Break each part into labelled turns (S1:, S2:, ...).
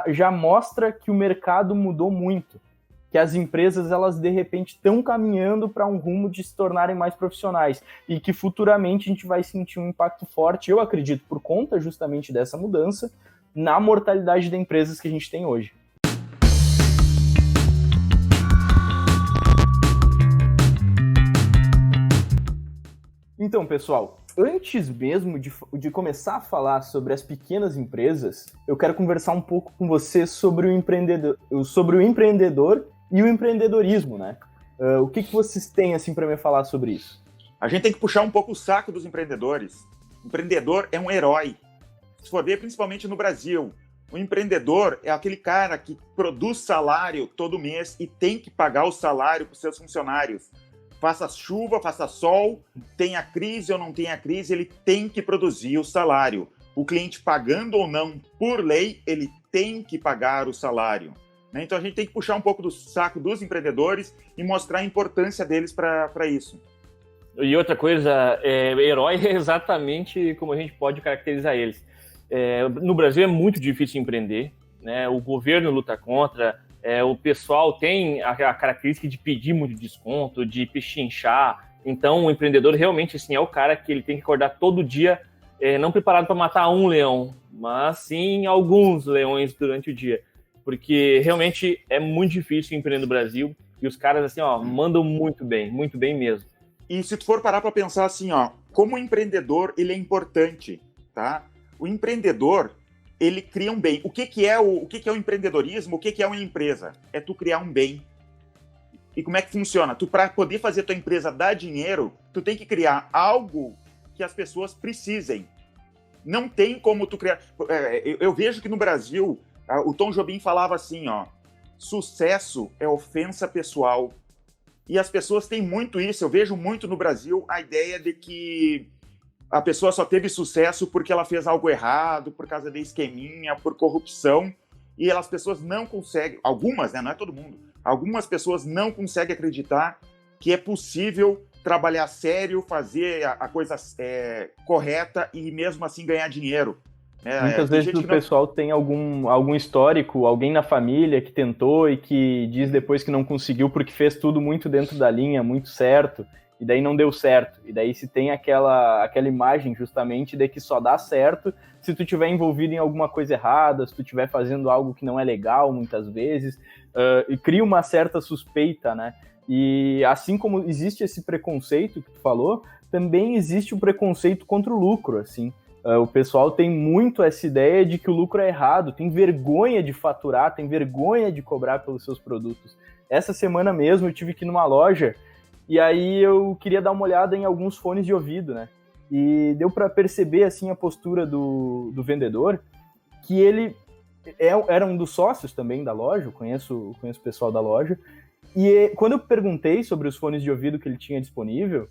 S1: já mostra que o mercado mudou muito, que as empresas, elas de repente estão caminhando para um rumo de se tornarem mais profissionais e que futuramente a gente vai sentir um impacto forte, eu acredito, por conta justamente dessa mudança, na mortalidade de empresas que a gente tem hoje. Então, pessoal, antes mesmo de começar a falar sobre as pequenas empresas, eu quero conversar um pouco com você sobre o empreendedor e o empreendedorismo, né? O que vocês têm assim para me falar sobre isso?
S2: A gente tem que puxar um pouco o saco dos empreendedores. O empreendedor é um herói. Se for ver, principalmente no Brasil, o empreendedor é aquele cara que produz salário todo mês e tem que pagar o salário para os seus funcionários. Faça chuva, faça sol, tenha crise ou não tenha crise, ele tem que produzir o salário. O cliente pagando ou não, por lei, ele tem que pagar o salário. Então a gente tem que puxar um pouco do saco dos empreendedores e mostrar a importância deles para isso.
S3: E outra coisa, herói é exatamente como a gente pode caracterizar eles. No Brasil é muito difícil empreender, né? O governo luta contra, o pessoal tem a característica de pedir muito desconto, de pechinchar. Então o empreendedor realmente assim, é o cara que ele tem que acordar todo dia, não preparado para matar um leão, mas sim alguns leões durante o dia. Porque realmente é muito difícil empreender no Brasil e os caras assim, mandam muito bem mesmo.
S2: E se tu for parar para pensar assim, como o empreendedor ele é importante, tá? O empreendedor, ele cria um bem. O que é o empreendedorismo? O que é uma empresa? É tu criar um bem. E como é que funciona? Tu, para poder fazer tua empresa dar dinheiro, tu tem que criar algo que as pessoas precisem. Não tem como tu criar... Eu vejo que no Brasil, o Tom Jobim falava assim, sucesso é ofensa pessoal. E as pessoas têm muito isso. Eu vejo muito no Brasil a ideia de que a pessoa só teve sucesso porque ela fez algo errado, por causa de esqueminha, por corrupção, e as pessoas não conseguem, algumas, né, não é todo mundo, algumas pessoas não conseguem acreditar que é possível trabalhar sério, fazer a coisa correta e mesmo assim ganhar dinheiro.
S1: Muitas vezes o pessoal tem algum histórico, alguém na família que tentou e que diz depois que não conseguiu porque fez tudo muito dentro da linha, muito certo, e daí não deu certo. E daí se tem aquela imagem justamente de que só dá certo se tu tiver envolvido em alguma coisa errada, se tu estiver fazendo algo que não é legal muitas vezes, e cria uma certa suspeita, né? E assim como existe esse preconceito que tu falou, também existe o preconceito contra o lucro, assim. O pessoal tem muito essa ideia de que o lucro é errado, tem vergonha de faturar, tem vergonha de cobrar pelos seus produtos. Essa semana mesmo eu tive que ir numa loja e aí eu queria dar uma olhada em alguns fones de ouvido, né? E deu para perceber assim a postura do vendedor, que ele era um dos sócios também da loja, eu conheço o pessoal da loja, e quando eu perguntei sobre os fones de ouvido que ele tinha disponível,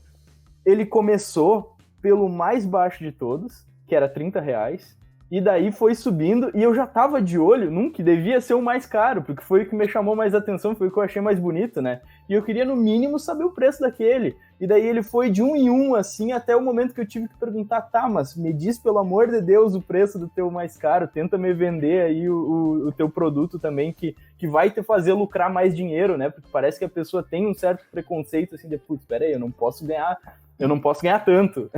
S1: ele começou pelo mais baixo de todos, que era R$30, e daí foi subindo, e eu já tava de olho num que devia ser o mais caro, porque foi o que me chamou mais atenção, foi o que eu achei mais bonito, né? E eu queria, no mínimo, saber o preço daquele. E daí ele foi de um em um, assim, até o momento que eu tive que perguntar, tá, mas me diz, pelo amor de Deus, o preço do teu mais caro, tenta me vender aí o teu produto também, que vai te fazer lucrar mais dinheiro, né? Porque parece que a pessoa tem um certo preconceito, assim, de, putz, peraí, eu não posso ganhar tanto.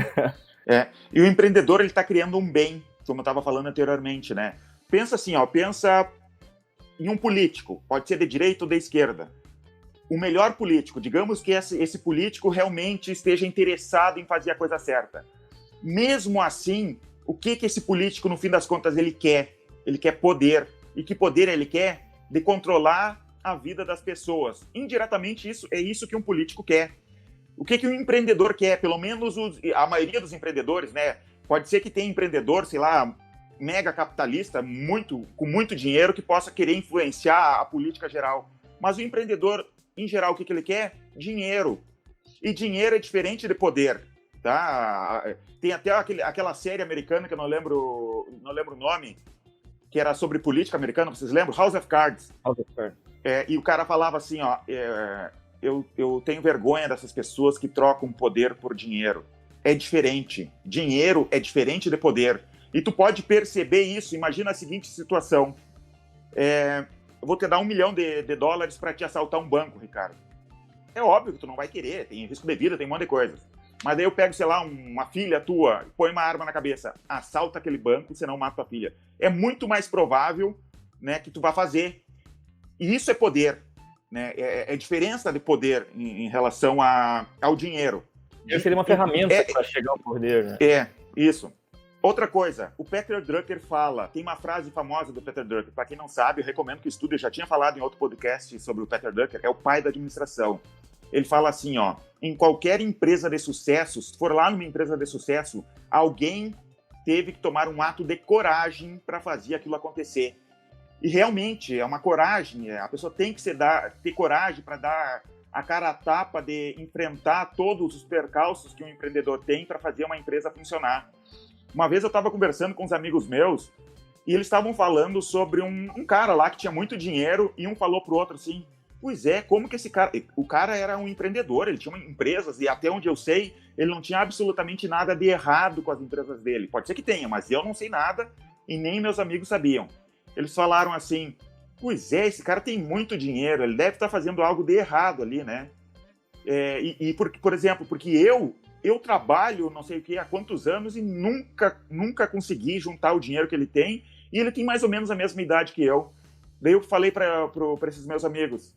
S2: E o empreendedor, ele está criando um bem, como eu estava falando anteriormente, né? Pensa assim, pensa em um político, pode ser de direita ou de esquerda. O melhor político, digamos que esse político realmente esteja interessado em fazer a coisa certa. Mesmo assim, o que esse político, no fim das contas, ele quer? Ele quer poder. E que poder ele quer? De controlar a vida das pessoas. Indiretamente, é isso que um político quer. O que um empreendedor quer? Pelo menos a maioria dos empreendedores, né? Pode ser que tenha empreendedor, sei lá, mega capitalista, com muito dinheiro, que possa querer influenciar a política geral. Mas o empreendedor, em geral, o que ele quer? Dinheiro. E dinheiro é diferente de poder, tá? Tem até aquela série americana, que eu não lembro o nome, que era sobre política americana, vocês lembram? House of Cards.
S3: House of Cards.
S2: E o cara falava assim, eu tenho vergonha dessas pessoas que trocam poder por dinheiro. É diferente. Dinheiro é diferente de poder. E tu pode perceber isso. Imagina a seguinte situação. eu vou te dar $1 milhão para te assaltar um banco, Ricardo. É óbvio que tu não vai querer, tem risco de vida, tem um monte de coisas. Mas daí eu pego, sei lá, uma filha tua, põe uma arma na cabeça, assalta aquele banco, senão mata tua filha. É muito mais provável, né, que tu vá fazer. E isso é poder, né? É diferença de poder em relação ao dinheiro.
S3: Ele seria uma ferramenta para chegar ao poder, né?
S2: Isso. Outra coisa, o Peter Drucker fala, tem uma frase famosa do Peter Drucker, para quem não sabe, eu recomendo que estude, eu já tinha falado em outro podcast sobre o Peter Drucker, é o pai da administração. Ele fala assim, ó, em qualquer empresa de sucesso, se for lá numa empresa de sucesso, alguém teve que tomar um ato de coragem para fazer aquilo acontecer. E realmente é uma coragem, a pessoa tem que ter coragem para dar a cara a tapa de enfrentar todos os percalços que um empreendedor tem para fazer uma empresa funcionar. Uma vez eu estava conversando com uns amigos meus e eles estavam falando sobre um cara lá que tinha muito dinheiro e um falou pro outro assim, pois é, como que esse cara... O cara era um empreendedor, ele tinha empresas e até onde eu sei, ele não tinha absolutamente nada de errado com as empresas dele. Pode ser que tenha, mas eu não sei nada e nem meus amigos sabiam. Eles falaram assim, pois é, esse cara tem muito dinheiro, ele deve estar fazendo algo de errado ali, né? Por exemplo, porque eu trabalho não sei o que há quantos anos e nunca consegui juntar o dinheiro que ele tem e ele tem mais ou menos a mesma idade que eu. Daí eu falei para esses meus amigos,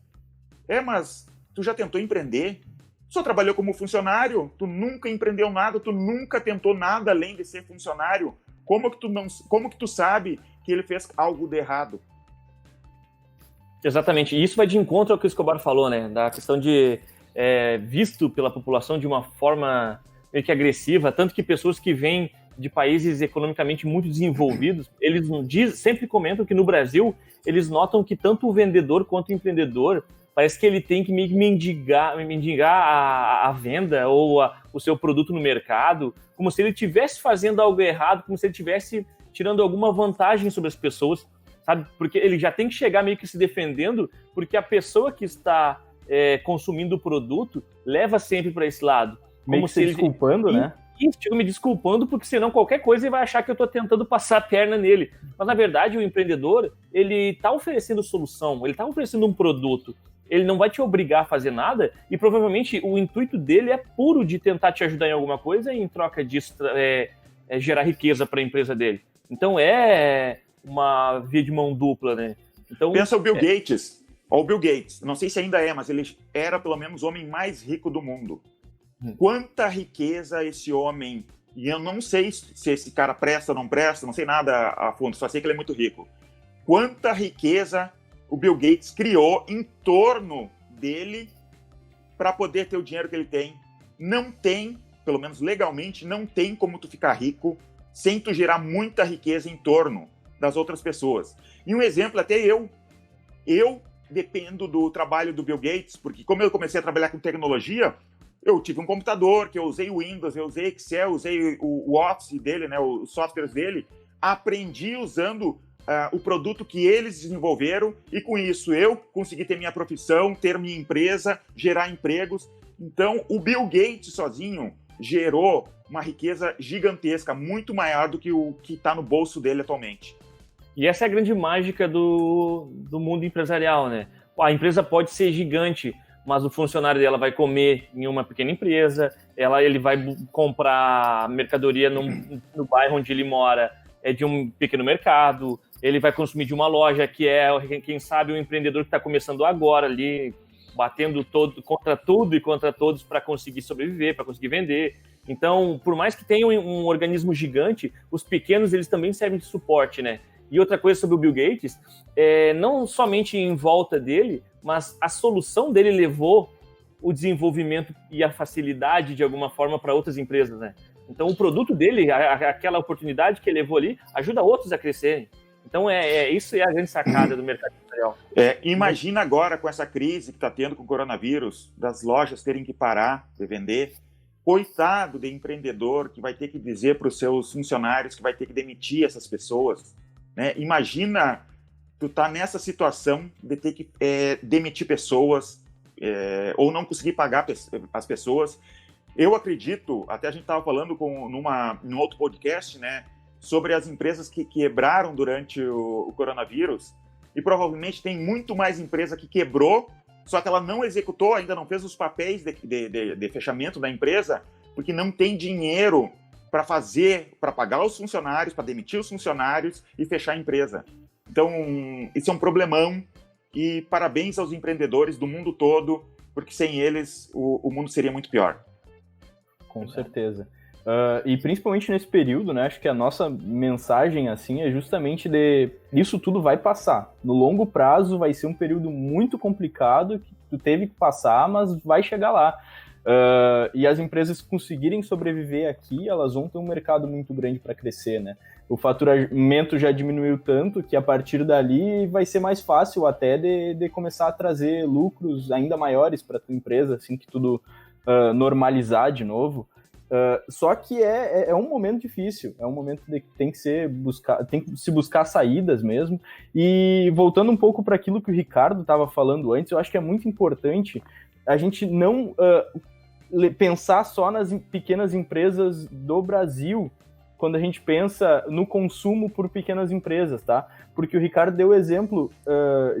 S2: mas tu já tentou empreender? Tu só trabalhou como funcionário? Tu nunca empreendeu nada? Tu nunca tentou nada além de ser funcionário? Como que tu sabe que ele fez algo de errado?
S3: Exatamente. E isso vai de encontro ao que o Escobar falou, né? Da questão de visto pela população de uma forma meio que agressiva, tanto que pessoas que vêm de países economicamente muito desenvolvidos, eles sempre comentam que no Brasil eles notam que tanto o vendedor quanto o empreendedor parece que ele tem que mendigar a venda ou o seu produto no mercado, como se ele estivesse fazendo algo errado, como se ele estivesse tirando alguma vantagem sobre as pessoas, sabe? Porque ele já tem que chegar meio que se defendendo, porque a pessoa que está consumindo o produto leva sempre para esse lado.
S1: Como se ele desculpando, né?
S3: Estou me desculpando, porque senão qualquer coisa ele vai achar que eu estou tentando passar a perna nele. Mas, na verdade, o empreendedor, ele está oferecendo solução, ele está oferecendo um produto. Ele não vai te obrigar a fazer nada e provavelmente o intuito dele é puro de tentar te ajudar em alguma coisa e em troca disso gerar riqueza para a empresa dele. Então é uma via de mão dupla, né? Então,
S2: pensa o Bill Gates. Ó, o Bill Gates, não sei se ainda mas ele era pelo menos o homem mais rico do mundo. Quanta riqueza esse homem... E eu não sei se esse cara presta ou não presta, não sei nada a fundo, só sei que ele é muito rico. Quanta riqueza o Bill Gates criou em torno dele para poder ter o dinheiro que ele tem. Não tem, pelo menos legalmente, não tem como tu ficar rico sem tu gerar muita riqueza em torno das outras pessoas. E um exemplo, até eu dependo do trabalho do Bill Gates, porque como eu comecei a trabalhar com tecnologia, eu tive um computador, que eu usei o Windows, eu usei Excel, usei o Office dele, né, os softwares dele, aprendi usando o produto que eles desenvolveram e com isso eu consegui ter minha profissão, ter minha empresa, gerar empregos. Então, o Bill Gates sozinho gerou uma riqueza gigantesca, muito maior do que o que está no bolso dele atualmente.
S3: E essa é a grande mágica do mundo empresarial, né? A empresa pode ser gigante, mas o funcionário dela vai comer em uma pequena empresa, ele vai comprar mercadoria no bairro onde ele mora, de um pequeno mercado, ele vai consumir de uma loja que quem sabe, um empreendedor que está começando agora ali, batendo contra tudo e contra todos para conseguir sobreviver, para conseguir vender. Então, por mais que tenha um organismo gigante, os pequenos eles também servem de suporte, né? E outra coisa sobre o Bill Gates, não somente em volta dele, mas a solução dele levou o desenvolvimento e a facilidade, de alguma forma, para outras empresas, né? Então, o produto dele, aquela oportunidade que ele levou ali, ajuda outros a crescerem. Então, isso é a grande sacada do mercado empresarial.
S2: Imagina agora, com essa crise que está tendo com o coronavírus, das lojas terem que parar de vender. Coitado de empreendedor que vai ter que dizer para os seus funcionários que vai ter que demitir essas pessoas, né? Imagina tu tá nessa situação de ter que demitir pessoas ou não conseguir pagar as pessoas. Eu acredito, até a gente estava falando num outro podcast, né, sobre as empresas que quebraram durante o coronavírus. e provavelmente tem muito mais empresa que quebrou, só que ela não executou, ainda não fez os papéis de fechamento da empresa, porque não tem dinheiro para pagar os funcionários, para demitir os funcionários e fechar a empresa. Então, isso é um problemão, e parabéns aos empreendedores do mundo todo, porque sem eles o mundo seria muito pior.
S1: Com certeza. E principalmente nesse período, né, acho que a nossa mensagem assim é justamente isso tudo vai passar. No longo prazo vai ser um período muito complicado, que tu teve que passar, mas vai chegar lá. E as empresas que conseguirem sobreviver aqui, elas vão ter um mercado muito grande para crescer, né? O faturamento já diminuiu tanto que a partir dali vai ser mais fácil até de começar a trazer lucros ainda maiores para a tua empresa, assim que tudo normalizar de novo. Só que é um momento difícil, é um momento que tem que se buscar saídas mesmo. E voltando um pouco para aquilo que o Ricardo estava falando antes, eu acho que é muito importante a gente não pensar só nas pequenas empresas do Brasil quando a gente pensa no consumo por pequenas empresas, tá? Porque o Ricardo deu o exemplo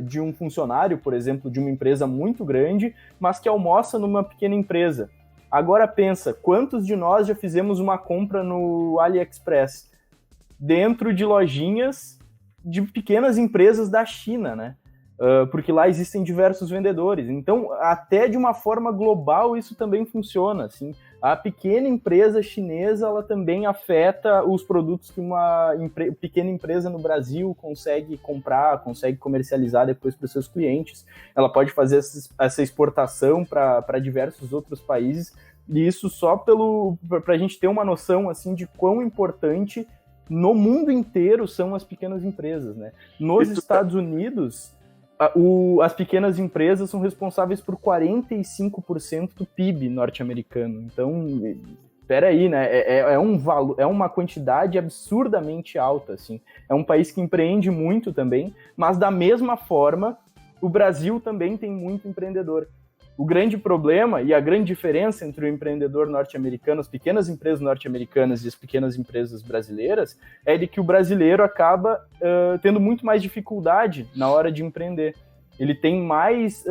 S1: de um funcionário, por exemplo, de uma empresa muito grande, mas que almoça numa pequena empresa. Agora pensa, quantos de nós já fizemos uma compra no AliExpress dentro de lojinhas de pequenas empresas da China, né? Porque lá existem diversos vendedores. Então, até de uma forma global, isso também funciona. Assim. A pequena empresa chinesa, ela também afeta os produtos que uma pequena empresa no Brasil consegue comprar, consegue comercializar depois para os seus clientes. Ela pode fazer essa exportação para diversos outros países. E isso só para a gente ter uma noção assim, de quão importante no mundo inteiro são as pequenas empresas. Né? Nos Estados Unidos, as pequenas empresas são responsáveis por 45% do PIB norte-americano. Então, peraí, né? É uma quantidade absurdamente alta, assim. É um país que empreende muito também, mas da mesma forma, o Brasil também tem muito empreendedor. O grande problema e a grande diferença entre o empreendedor norte-americano, as pequenas empresas norte-americanas e as pequenas empresas brasileiras, é de que o brasileiro acaba tendo muito mais dificuldade na hora de empreender. Ele tem mais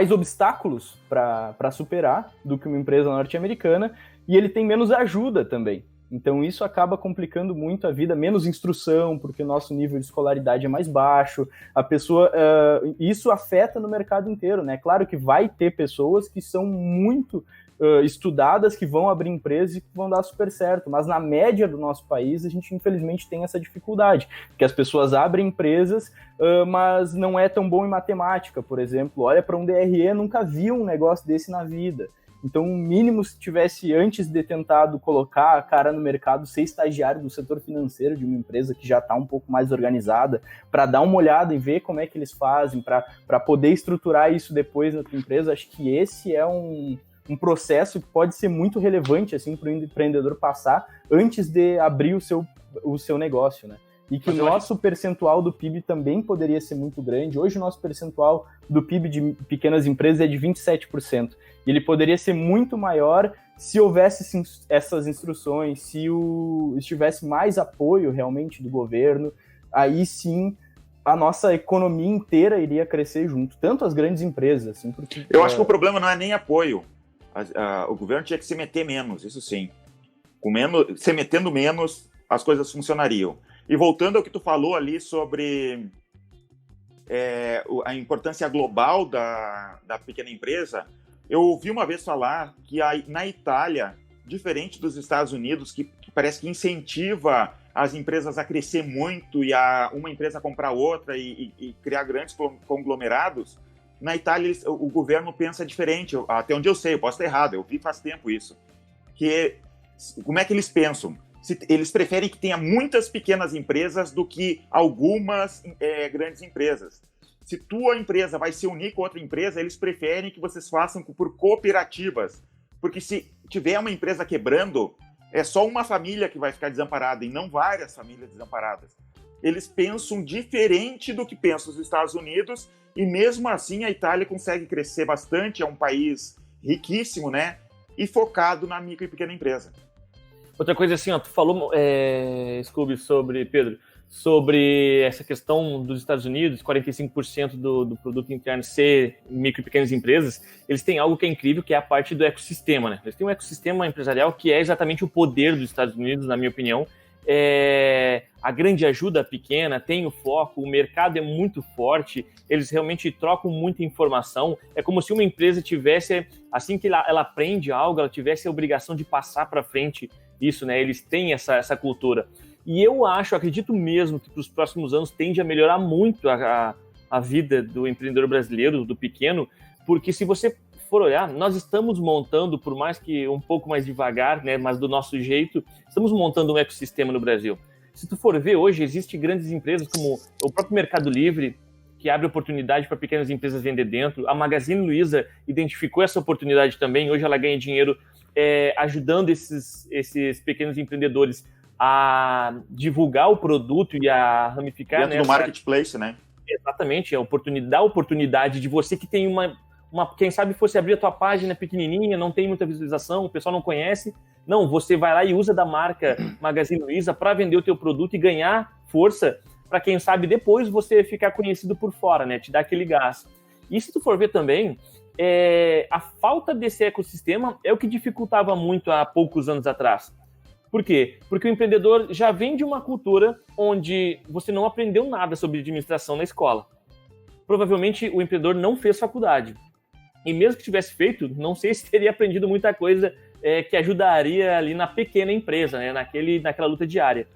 S1: obstáculos para superar do que uma empresa norte-americana, e ele tem menos ajuda também. Então isso acaba complicando muito a vida, menos instrução, porque o nosso nível de escolaridade é mais baixo, a pessoa, isso afeta no mercado inteiro, né? Claro que vai ter pessoas que são muito estudadas, que vão abrir empresas e que vão dar super certo, mas na média do nosso país a gente infelizmente tem essa dificuldade, porque as pessoas abrem empresas, mas não é tão bom em matemática, por exemplo, olha para um DRE, nunca viu um negócio desse na vida. Então, o mínimo, se tivesse antes de tentado colocar a cara no mercado, ser estagiário do setor financeiro de uma empresa que já está um pouco mais organizada, para dar uma olhada e ver como é que eles fazem, para poder estruturar isso depois na tua empresa, acho que esse é um processo que pode ser muito relevante assim, para o empreendedor passar antes de abrir o seu negócio, né? E que o nosso percentual do PIB também poderia ser muito grande. Hoje o nosso percentual do PIB de pequenas empresas é de 27%. E ele poderia ser muito maior se houvesse essas instruções, se tivesse mais apoio realmente do governo. Aí sim, a nossa economia inteira iria crescer junto. Tanto as grandes empresas. Assim, porque,
S2: eu acho que o problema não é nem apoio. O governo tinha que se meter menos, isso sim. Se metendo menos, as coisas funcionariam. E voltando ao que tu falou ali sobre a importância global da pequena empresa, eu ouvi uma vez falar que na Itália, diferente dos Estados Unidos, que parece que incentiva as empresas a crescer muito e uma empresa comprar outra e criar grandes conglomerados, na Itália o governo pensa diferente, até onde eu sei, eu posso estar errado, eu vi faz tempo isso. Como é que eles pensam? Eles preferem que tenha muitas pequenas empresas do que algumas grandes empresas. Se tua empresa vai se unir com outra empresa, eles preferem que vocês façam por cooperativas. Porque se tiver uma empresa quebrando, é só uma família que vai ficar desamparada e não várias famílias desamparadas. Eles pensam diferente do que pensam os Estados Unidos e mesmo assim a Itália consegue crescer bastante, é um país riquíssimo, né? E focado na micro e pequena empresa.
S3: Outra coisa assim, ó, tu falou, Scooby, Pedro, sobre essa questão dos Estados Unidos, 45% do produto interno ser micro e pequenas empresas, eles têm algo que é incrível, que é a parte do ecossistema, né? Eles têm um ecossistema empresarial que é exatamente o poder dos Estados Unidos, na minha opinião. A grande ajuda pequena, tem o foco, o mercado é muito forte, eles realmente trocam muita informação. É como se uma empresa tivesse, assim que ela aprende algo, ela tivesse a obrigação de passar para frente isso, né? Eles têm essa cultura. E eu acredito mesmo que para os próximos anos tende a melhorar muito a vida do empreendedor brasileiro, do pequeno, porque se você for olhar, nós estamos montando, por mais que um pouco mais devagar, né, mas do nosso jeito, estamos montando um ecossistema no Brasil. Se tu for ver, hoje existem grandes empresas como o próprio Mercado Livre, que abre oportunidade para pequenas empresas vender dentro. A Magazine Luiza identificou essa oportunidade também. Hoje ela ganha dinheiro ajudando esses pequenos empreendedores a divulgar o produto e a ramificar.
S2: Dentro do marketplace, né?
S3: Exatamente, dá a oportunidade de você que tem quem sabe fosse abrir a tua página pequenininha, não tem muita visualização, o pessoal não conhece. Não, você vai lá e usa da marca Magazine Luiza para vender o teu produto e ganhar força para quem sabe depois você ficar conhecido por fora, né? Te dá aquele gás. E se tu for ver também, a falta desse ecossistema é o que dificultava muito há poucos anos atrás. Por quê? Porque o empreendedor já vem de uma cultura onde você não aprendeu nada sobre administração na escola. Provavelmente o empreendedor não fez faculdade. E mesmo que tivesse feito, não sei se teria aprendido muita coisa que ajudaria ali na pequena empresa, né? Naquela luta diária.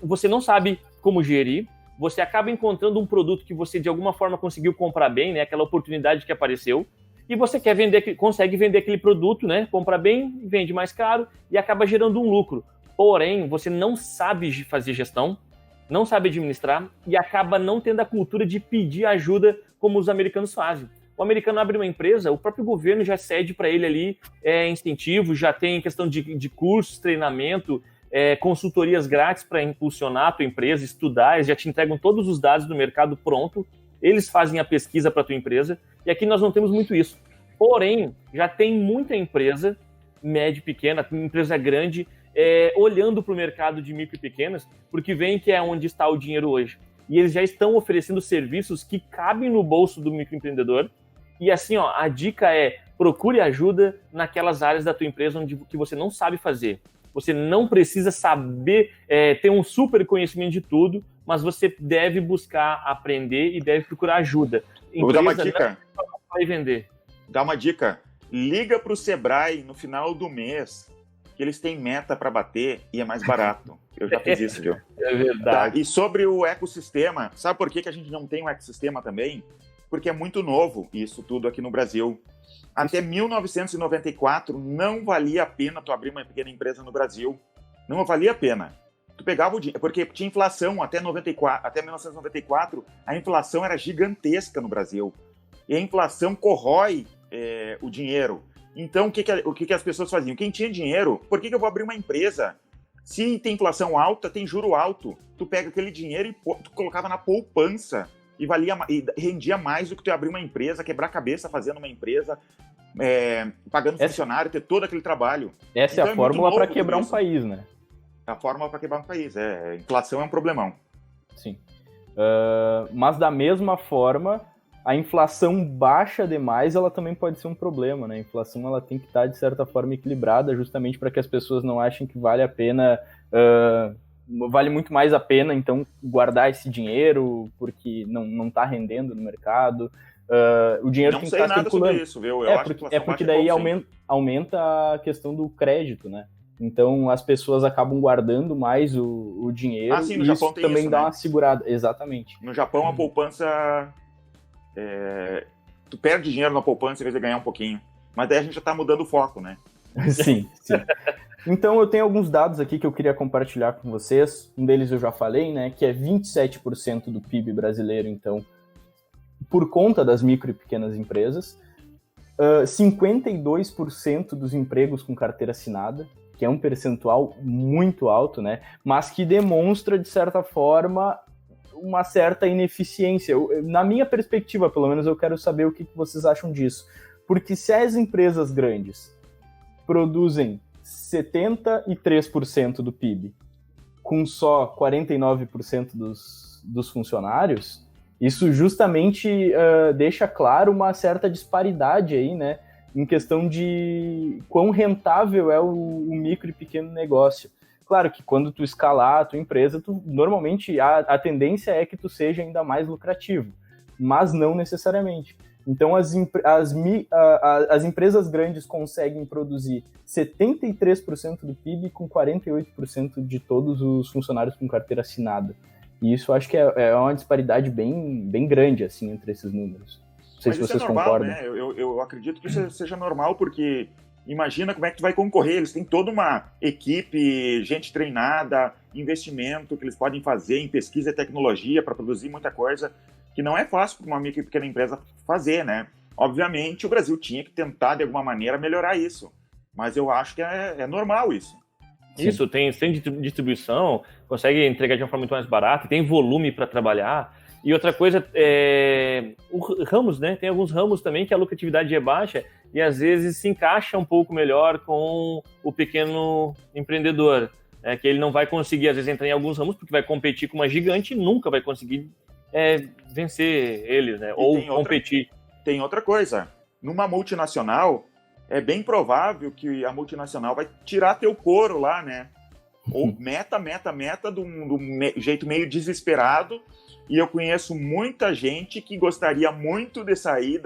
S3: Você não sabe como gerir, você acaba encontrando um produto que você de alguma forma conseguiu comprar bem, né? Aquela oportunidade que apareceu, e você consegue vender aquele produto, né? Compra bem, vende mais caro e acaba gerando um lucro. Porém, você não sabe fazer gestão, não sabe administrar e acaba não tendo a cultura de pedir ajuda como os americanos fazem. O americano abre uma empresa, o próprio governo já cede para ele ali incentivo, já tem questão de cursos, treinamento, consultorias grátis para impulsionar a tua empresa, estudar, eles já te entregam todos os dados do mercado pronto, eles fazem a pesquisa para a tua empresa, e aqui nós não temos muito isso. Porém, já tem muita empresa, média e pequena, empresa grande, olhando para o mercado de micro e pequenas, porque vem que é onde está o dinheiro hoje. E eles já estão oferecendo serviços que cabem no bolso do microempreendedor. E assim, a dica procure ajuda naquelas áreas da tua empresa que você não sabe fazer. Você não precisa saber, ter um super conhecimento de tudo, mas você deve buscar aprender e deve procurar ajuda.
S2: Vou dar uma dica.
S3: Vai vender.
S2: Dá uma dica. Liga para o Sebrae no final do mês, que eles têm meta para bater e é mais barato. Eu já fiz isso, viu?
S3: É verdade.
S2: Tá? E sobre o ecossistema, sabe por que a gente não tem um ecossistema também? Porque é muito novo isso tudo aqui no Brasil. Até 1994 não valia a pena tu abrir uma pequena empresa no Brasil. Não valia a pena. Tu pegava o dinheiro, porque tinha inflação até 1994, a inflação era gigantesca no Brasil. E a inflação corrói o dinheiro. Então, o que as pessoas faziam? Quem tinha dinheiro, por que eu vou abrir uma empresa? Se tem inflação alta, tem juro alto. Tu pega aquele dinheiro e tu colocava na poupança e rendia mais do que tu abrir uma empresa, quebrar a cabeça fazendo uma empresa, pagando funcionário, ter todo aquele trabalho.
S1: Essa então, é a fórmula para quebrar um país, né?
S2: A fórmula para quebrar um país. Inflação é um problemão.
S1: Sim. Mas da mesma forma, a inflação baixa demais, ela também pode ser um problema, né? A inflação ela tem que estar, de certa forma, equilibrada, justamente para que as pessoas não achem que vale a pena, vale muito mais a pena, então, guardar esse dinheiro, porque não está rendendo no mercado. O dinheiro
S2: não
S1: tem que estar circulando.
S2: Não sei nada sobre isso, viu?
S1: Porque daí aumenta a questão do crédito, né? Então, as pessoas acabam guardando mais o dinheiro,
S2: sim, no
S1: e
S2: Japão
S1: isso
S2: tem
S1: também
S2: isso,
S1: dá
S2: né?
S1: uma segurada. Exatamente.
S2: No Japão, a poupança... tu perde dinheiro na poupança em vez de ganhar um pouquinho. Mas daí a gente já está mudando o foco, né?
S1: Sim. Então, eu tenho alguns dados aqui que eu queria compartilhar com vocês. Um deles eu já falei, né? Que é 27% do PIB brasileiro, então, por conta das micro e pequenas empresas. 52% dos empregos com carteira assinada, que é um percentual muito alto, né? Mas que demonstra, de certa forma, uma certa ineficiência. Na minha perspectiva, pelo menos, eu quero saber o que vocês acham disso. Porque se as empresas grandes produzem 73% do PIB com só 49% dos funcionários, isso justamente deixa claro uma certa disparidade aí, né, em questão de quão rentável é o micro e pequeno negócio. Claro que quando tu escalar a tua empresa, normalmente a tendência é que tu seja ainda mais lucrativo, mas não necessariamente. Então, as empresas grandes conseguem produzir 73% do PIB com 48% de todos os funcionários com carteira assinada. E isso eu acho que é uma disparidade bem grande, assim, entre esses números. Não sei se vocês concordam.
S2: Né? Eu acredito que isso seja normal, porque imagina como é que tu vai concorrer. Eles têm toda uma equipe, gente treinada, investimento que eles podem fazer em pesquisa e tecnologia para produzir muita coisa, que não é fácil para uma micro e pequena empresa fazer, né? Obviamente, o Brasil tinha que tentar, de alguma maneira, melhorar isso. Mas eu acho que é normal isso.
S3: Isso, tem distribuição, consegue entregar de uma forma muito mais barata, tem volume para trabalhar. E outra coisa, ramos, né? Tem alguns ramos também que a lucratividade é baixa e às vezes se encaixa um pouco melhor com o pequeno empreendedor. Que ele não vai conseguir, às vezes, entrar em alguns ramos porque vai competir com uma gigante e nunca vai conseguir vencer eles, né? Ou competir.
S2: Tem outra coisa. Numa multinacional, é bem provável que a multinacional vai tirar teu couro lá, né? Ou meta de um jeito meio desesperado. E eu conheço muita gente que gostaria muito de sair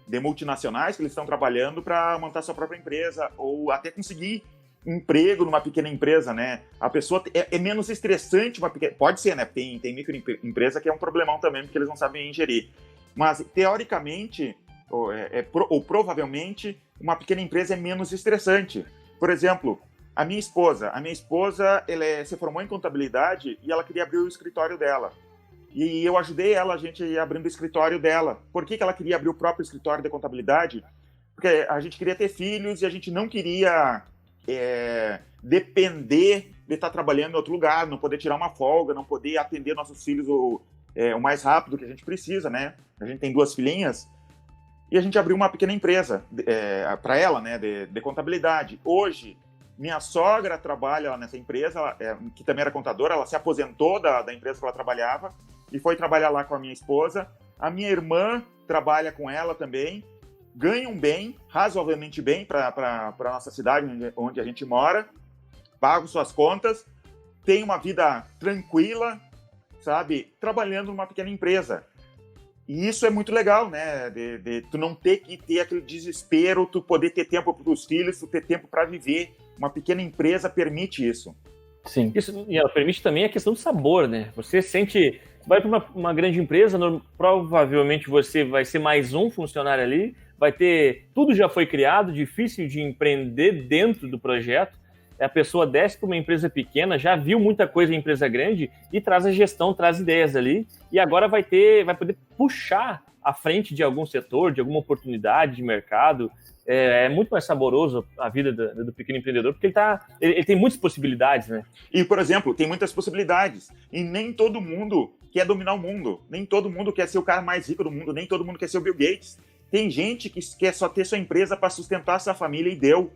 S2: de multinacionais que eles estão trabalhando para montar sua própria empresa, ou até conseguir emprego numa pequena empresa, né? A pessoa é menos estressante, pode ser, né? Tem microempresa que é um problemão também, porque eles não sabem gerir. Mas, teoricamente, ou provavelmente, uma pequena empresa é menos estressante. Por exemplo, a minha esposa ela se formou em contabilidade e ela queria abrir o escritório dela. E eu ajudei ela, a gente abrindo o escritório dela. Por que ela queria abrir o próprio escritório de contabilidade? Porque a gente queria ter filhos e a gente não queria depender de estar trabalhando em outro lugar, não poder tirar uma folga, não poder atender nossos filhos o mais rápido que a gente precisa, né? A gente tem 2 filhinhas e a gente abriu uma pequena empresa para ela, né, de contabilidade. Hoje, minha sogra trabalha nessa empresa, que também era contadora, ela se aposentou da empresa que ela trabalhava e foi trabalhar lá com a minha esposa. A minha irmã trabalha com ela também, ganham bem, razoavelmente bem para a nossa cidade, onde a gente mora, pagam suas contas, tem uma vida tranquila, sabe, trabalhando numa pequena empresa. E isso é muito legal, né, de tu não ter que ter aquele desespero, tu poder ter tempo para os filhos, tu ter tempo para viver. Uma pequena empresa permite isso.
S3: Sim. Isso, e ela permite também a questão do sabor, né? Você vai para uma grande empresa, provavelmente você vai ser mais um funcionário ali, tudo já foi criado, difícil de empreender dentro do projeto. A pessoa desce para uma empresa pequena, já viu muita coisa em empresa grande e traz a gestão, traz ideias ali, e agora vai poder puxar à frente de algum setor, de alguma oportunidade de mercado. É muito mais saboroso a vida do pequeno empreendedor, porque ele tem muitas possibilidades, né?
S2: E, por exemplo, tem muitas possibilidades. E nem todo mundo quer dominar o mundo. Nem todo mundo quer ser o cara mais rico do mundo. Nem todo mundo quer ser o Bill Gates. Tem gente que quer só ter sua empresa para sustentar sua família e deu,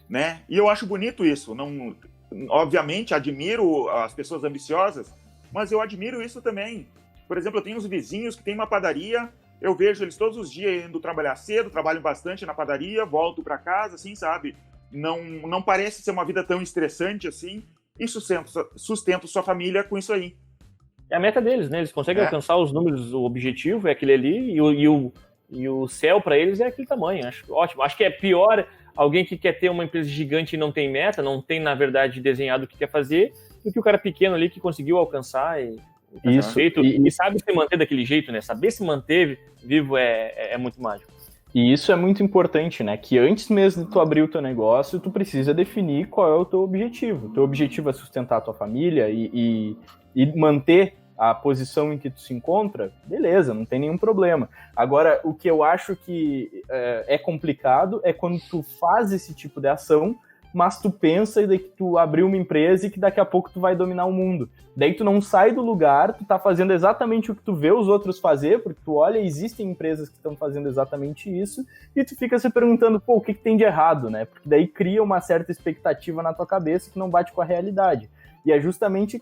S2: né? E eu acho bonito isso. Não, obviamente, admiro as pessoas ambiciosas, mas eu admiro isso também. Por exemplo, eu tenho uns vizinhos que têm uma padaria. Eu vejo eles todos os dias indo trabalhar cedo, trabalham bastante na padaria, volto para casa, assim, sabe? Não parece ser uma vida tão estressante assim, e sustento sua família com isso aí.
S3: É a meta deles, né? Eles conseguem alcançar os números, o objetivo é aquele ali, e o céu para eles é aquele tamanho. Acho ótimo. Acho que é pior alguém que quer ter uma empresa gigante e não tem meta, não tem, na verdade, desenhado o que quer fazer, do que o cara pequeno ali que conseguiu alcançar
S1: isso,
S3: e sabe se manter daquele jeito, né? Saber se manter vivo é muito mágico.
S1: E isso é muito importante, né? Que antes mesmo de tu abrir o teu negócio, tu precisa definir qual é o teu objetivo. O teu objetivo é sustentar a tua família e manter a posição em que tu se encontra, beleza, não tem nenhum problema. Agora, o que eu acho que é complicado é quando tu faz esse tipo de ação, mas tu pensa e daí que tu abriu uma empresa e que daqui a pouco tu vai dominar o mundo. Daí tu não sai do lugar, tu tá fazendo exatamente o que tu vê os outros fazer, porque tu olha, existem empresas que estão fazendo exatamente isso, e tu fica se perguntando, pô, o que tem de errado, né? Porque daí cria uma certa expectativa na tua cabeça que não bate com a realidade. E é justamente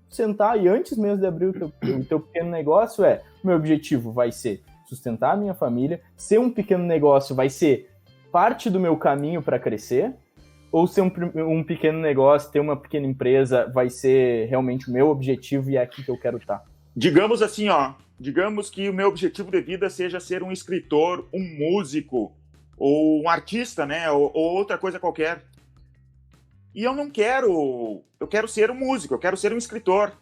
S1: sentar, e antes mesmo de abrir o teu pequeno negócio, meu objetivo vai ser sustentar a minha família, ser um pequeno negócio vai ser parte do meu caminho para crescer, ou ser um pequeno negócio, ter uma pequena empresa, vai ser realmente o meu objetivo e é aqui que eu quero estar?
S2: Digamos assim, digamos que o meu objetivo de vida seja ser um escritor, um músico, ou um artista, né, ou outra coisa qualquer. E eu quero ser um músico, eu quero ser um escritor.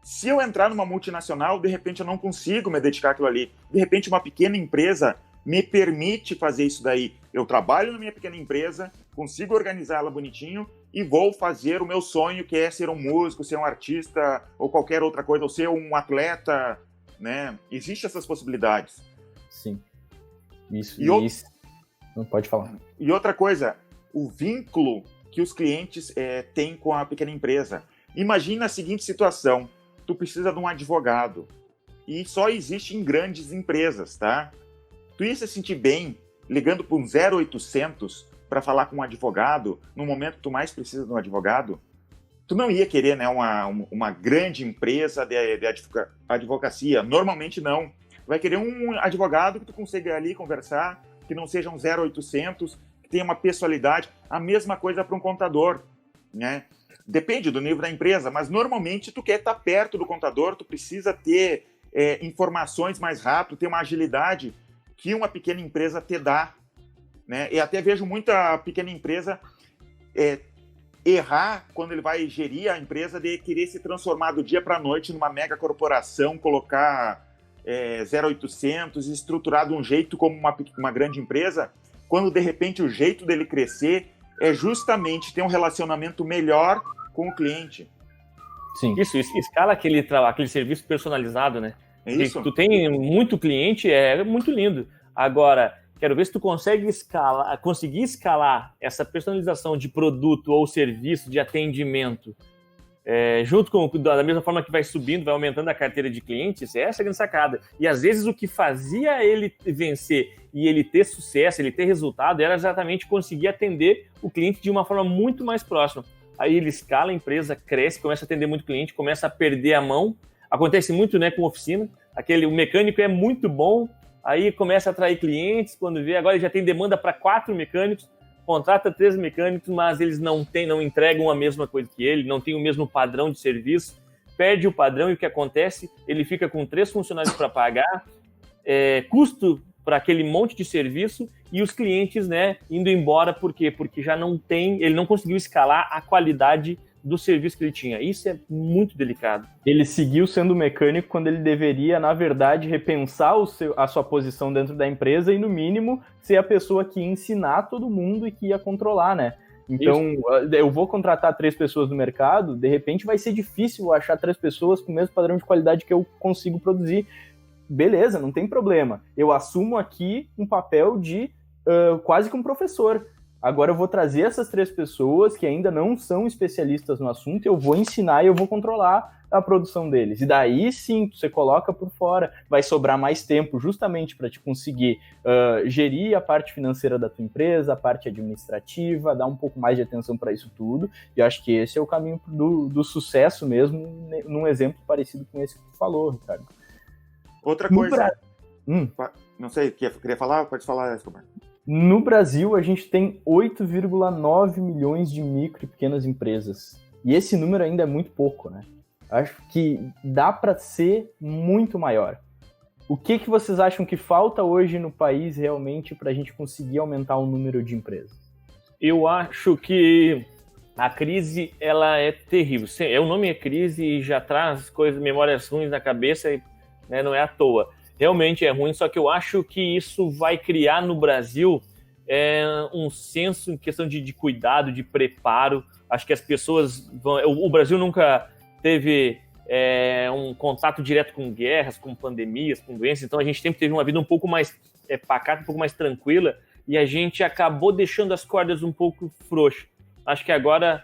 S2: Se eu entrar numa multinacional, de repente eu não consigo me dedicar àquilo ali. De repente uma pequena empresa me permite fazer isso daí. Eu trabalho na minha pequena empresa, consigo organizá-la bonitinho e vou fazer o meu sonho, que é ser um músico, ser um artista ou qualquer outra coisa, ou ser um atleta, né? Existem essas possibilidades.
S1: Sim. Isso. Não pode falar.
S2: E outra coisa, o vínculo que os clientes têm com a pequena empresa. Imagina a seguinte situação, tu precisa de um advogado e só existe em grandes empresas, tá? Tu ia se sentir bem ligando para um 0800 para falar com um advogado no momento que tu mais precisa de um advogado? Tu não ia querer, né, uma grande empresa de advocacia. Normalmente não. Vai querer um advogado que tu consiga ali conversar, que não seja um 0800, que tenha uma pessoalidade. A mesma coisa para um contador, né? Depende do nível da empresa, mas normalmente tu quer estar perto do contador, tu precisa ter informações mais rápido, ter uma agilidade que uma pequena empresa te dá, né? E até vejo muita pequena empresa errar quando ele vai gerir a empresa, de querer se transformar do dia para a noite numa mega corporação, colocar 0800, estruturar de um jeito como uma grande empresa, quando de repente o jeito dele crescer é justamente ter um relacionamento melhor com o cliente.
S3: Sim. Isso escala aquele serviço personalizado, né?
S2: É isso?
S3: Tu tem muito cliente, é muito lindo. Agora, quero ver se tu conseguir escalar essa personalização de produto ou serviço, de atendimento, da mesma forma que vai subindo, vai aumentando a carteira de clientes. Essa é a grande sacada. E às vezes o que fazia ele vencer e ele ter sucesso, ele ter resultado, era exatamente conseguir atender o cliente de uma forma muito mais próxima. Aí ele escala a empresa, cresce, começa a atender muito cliente, começa a perder a mão. Acontece muito, né, com oficina. O mecânico é muito bom, aí começa a atrair clientes, quando vê, agora ele já tem demanda para 4 mecânicos, contrata 3 mecânicos, mas eles não entregam a mesma coisa que ele, não tem o mesmo padrão de serviço, perde o padrão e o que acontece? Ele fica com 3 funcionários para pagar, custo para aquele monte de serviço e os clientes, né, indo embora. Por quê? Porque ele não conseguiu escalar a qualidade do serviço que ele tinha. Isso é muito delicado.
S1: Ele seguiu sendo mecânico quando ele deveria, na verdade, repensar a sua posição dentro da empresa e, no mínimo, ser a pessoa que ia ensinar todo mundo e que ia controlar, né? Então, eu vou contratar 3 pessoas no mercado, de repente vai ser difícil achar 3 pessoas com o mesmo padrão de qualidade que eu consigo produzir. Beleza, não tem problema. Eu assumo aqui um papel de quase que um professor. Agora eu vou trazer essas 3 pessoas que ainda não são especialistas no assunto, eu vou ensinar e eu vou controlar a produção deles. E daí sim, você coloca por fora, vai sobrar mais tempo justamente para te conseguir gerir a parte financeira da tua empresa, a parte administrativa, dar um pouco mais de atenção para isso tudo. E eu acho que esse é o caminho do sucesso mesmo, num exemplo parecido com esse que tu falou, Ricardo.
S2: Outra coisa... Não sei, queria falar? Pode falar, Escobar.
S1: No Brasil, a gente tem 8,9 milhões de micro e pequenas empresas. E esse número ainda é muito pouco, né? Acho que dá para ser muito maior. O que vocês acham que falta hoje no país realmente para a gente conseguir aumentar o número de empresas?
S3: Eu acho que a crise, ela é terrível. O nome é crise e já traz memórias ruins na cabeça, né, não é à toa. Realmente é ruim, só que eu acho que isso vai criar no Brasil um senso em questão de cuidado, de preparo. Acho que as pessoas vão... O Brasil nunca teve um contato direto com guerras, com pandemias, com doenças, então a gente sempre teve uma vida um pouco mais pacata, um pouco mais tranquila. e a gente acabou deixando as cordas um pouco frouxas. Acho que agora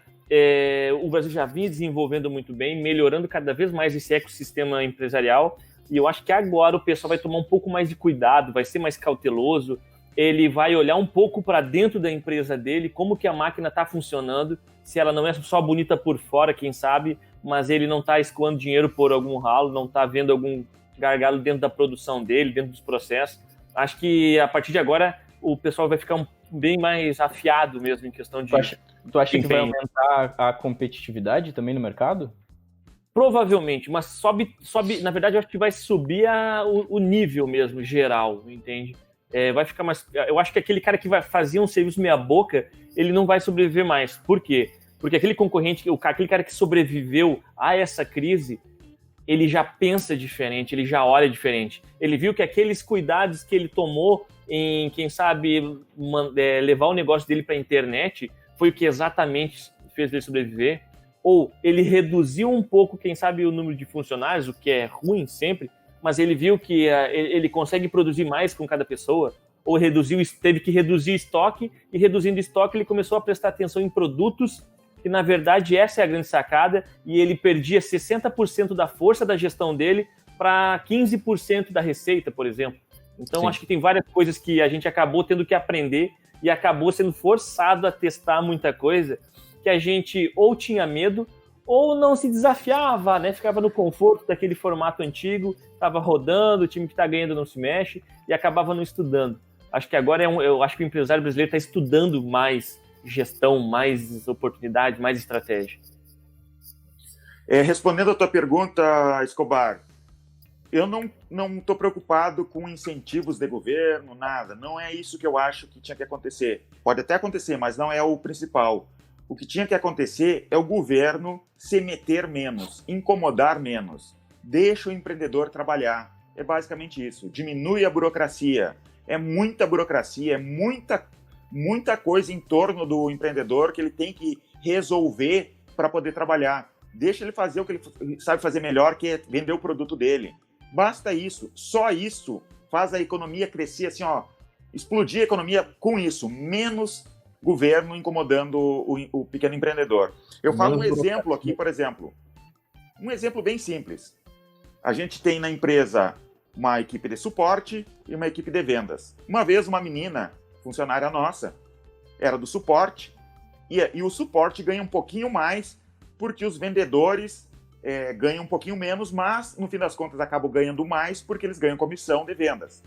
S3: o Brasil já vinha desenvolvendo muito bem, melhorando cada vez mais esse ecossistema empresarial, e eu acho que agora o pessoal vai tomar um pouco mais de cuidado, vai ser mais cauteloso, ele vai olhar um pouco para dentro da empresa dele, como que a máquina está funcionando, se ela não é só bonita por fora, quem sabe, mas ele não está escoando dinheiro por algum ralo, não está vendo algum gargalo dentro da produção dele, dentro dos processos. Acho que a partir de agora o pessoal vai ficar bem mais afiado mesmo em questão de...
S1: Tu acha que vai aumentar a competitividade também no mercado?
S3: Provavelmente, mas sobe, na verdade eu acho que vai subir o nível mesmo, geral, entende? Vai ficar mais... Eu acho que aquele cara que vai fazer um serviço meia boca, ele não vai sobreviver mais. Por quê? Porque aquele concorrente, aquele cara que sobreviveu a essa crise, ele já pensa diferente, ele já olha diferente. Ele viu que aqueles cuidados que ele tomou em, quem sabe, levar o negócio dele para a internet, foi o que exatamente fez ele sobreviver. Ou ele reduziu um pouco, quem sabe, o número de funcionários, o que é ruim sempre, mas ele viu que ele consegue produzir mais com cada pessoa, ou teve que reduzir estoque, e reduzindo estoque ele começou a prestar atenção em produtos, que na verdade essa é a grande sacada, e ele perdia 60% da força da gestão dele para 15% da receita, por exemplo. Então, sim, acho que tem várias coisas que a gente acabou tendo que aprender e acabou sendo forçado a testar muita coisa que a gente ou tinha medo ou não se desafiava, né? Ficava no conforto daquele formato antigo, estava rodando, o time que está ganhando não se mexe e acabava não estudando. Acho que agora eu acho que o empresário brasileiro está estudando mais gestão, mais oportunidade, mais estratégia.
S2: Respondendo a tua pergunta, Escobar, eu não estou preocupado com incentivos de governo, nada. Não é isso que eu acho que tinha que acontecer. Pode até acontecer, mas não é o principal. O que tinha que acontecer é o governo se meter menos, incomodar menos. Deixa o empreendedor trabalhar. É basicamente isso. Diminui a burocracia. É muita burocracia, é muita coisa em torno do empreendedor que ele tem que resolver para poder trabalhar. Deixa ele fazer o que ele sabe fazer melhor, que é vender o produto dele. Basta isso. Só isso faz a economia crescer assim, ó, explodir a economia com isso. Menos governo incomodando o pequeno empreendedor. Eu falo um exemplo aqui, por exemplo. Um exemplo bem simples. A gente tem na empresa uma equipe de suporte e uma equipe de vendas. Uma vez uma menina, funcionária nossa, era do suporte, e o suporte ganha um pouquinho mais porque os vendedores ganham um pouquinho menos, mas no fim das contas acabam ganhando mais porque eles ganham comissão de vendas.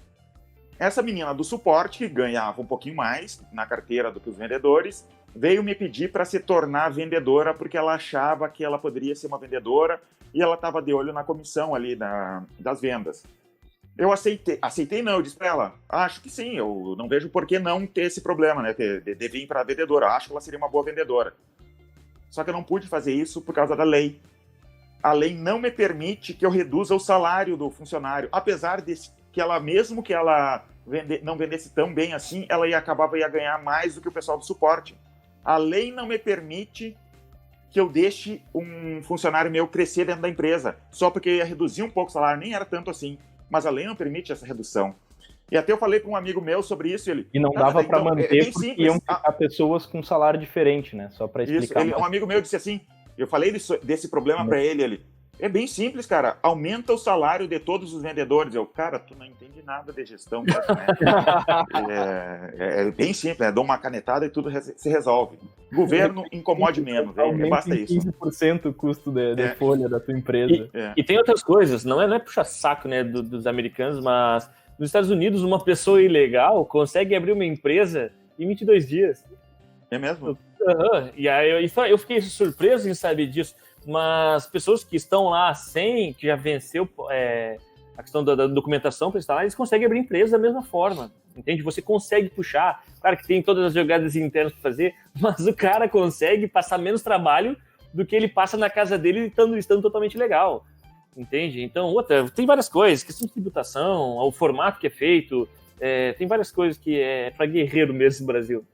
S2: Essa menina do suporte, que ganhava um pouquinho mais na carteira do que os vendedores, veio me pedir para se tornar vendedora porque ela achava que ela poderia ser uma vendedora e ela estava de olho na comissão ali das vendas. Eu aceitei não, eu disse para ela, acho que sim, eu não vejo por que não ter esse problema, né, de vir para vendedora, eu acho que ela seria uma boa vendedora. Só que eu não pude fazer isso por causa da lei. A lei não me permite que eu reduza o salário do funcionário, apesar de que ela, mesmo que ela não vendesse tão bem assim, ela ia ganhar mais do que o pessoal do suporte. A lei não me permite que eu deixe um funcionário meu crescer dentro da empresa, só porque ia reduzir um pouco o salário, nem era tanto assim, mas a lei não permite essa redução. E até eu falei para um amigo meu sobre isso, ele...
S1: E não dava para manter porque iam ficar pessoas com salário diferente, né? Só para explicar.
S2: Isso, um amigo meu disse assim, eu falei desse problema para ele, é bem simples, cara, aumenta o salário de todos os vendedores. Eu, cara, tu não entende nada de gestão, né? É bem simples, né? Dou uma canetada e tudo se resolve. Governo incomode menos, basta isso.
S1: 15% o custo de folha da tua empresa.
S3: E tem outras coisas, não é puxar saco, né, dos americanos, mas nos Estados Unidos uma pessoa ilegal consegue abrir uma empresa em 22 dias.
S2: É mesmo?
S3: E aí eu fiquei surpreso em saber disso. Mas pessoas que estão lá que já venceu a questão da documentação para instalar, eles conseguem abrir empresa da mesma forma, entende? Você consegue puxar, claro que tem todas as jogadas internas para fazer, mas o cara consegue passar menos trabalho do que ele passa na casa dele estando totalmente legal, entende? Então, tem várias coisas, questão de tributação, o formato que é feito, tem várias coisas que é para guerreiro mesmo no Brasil.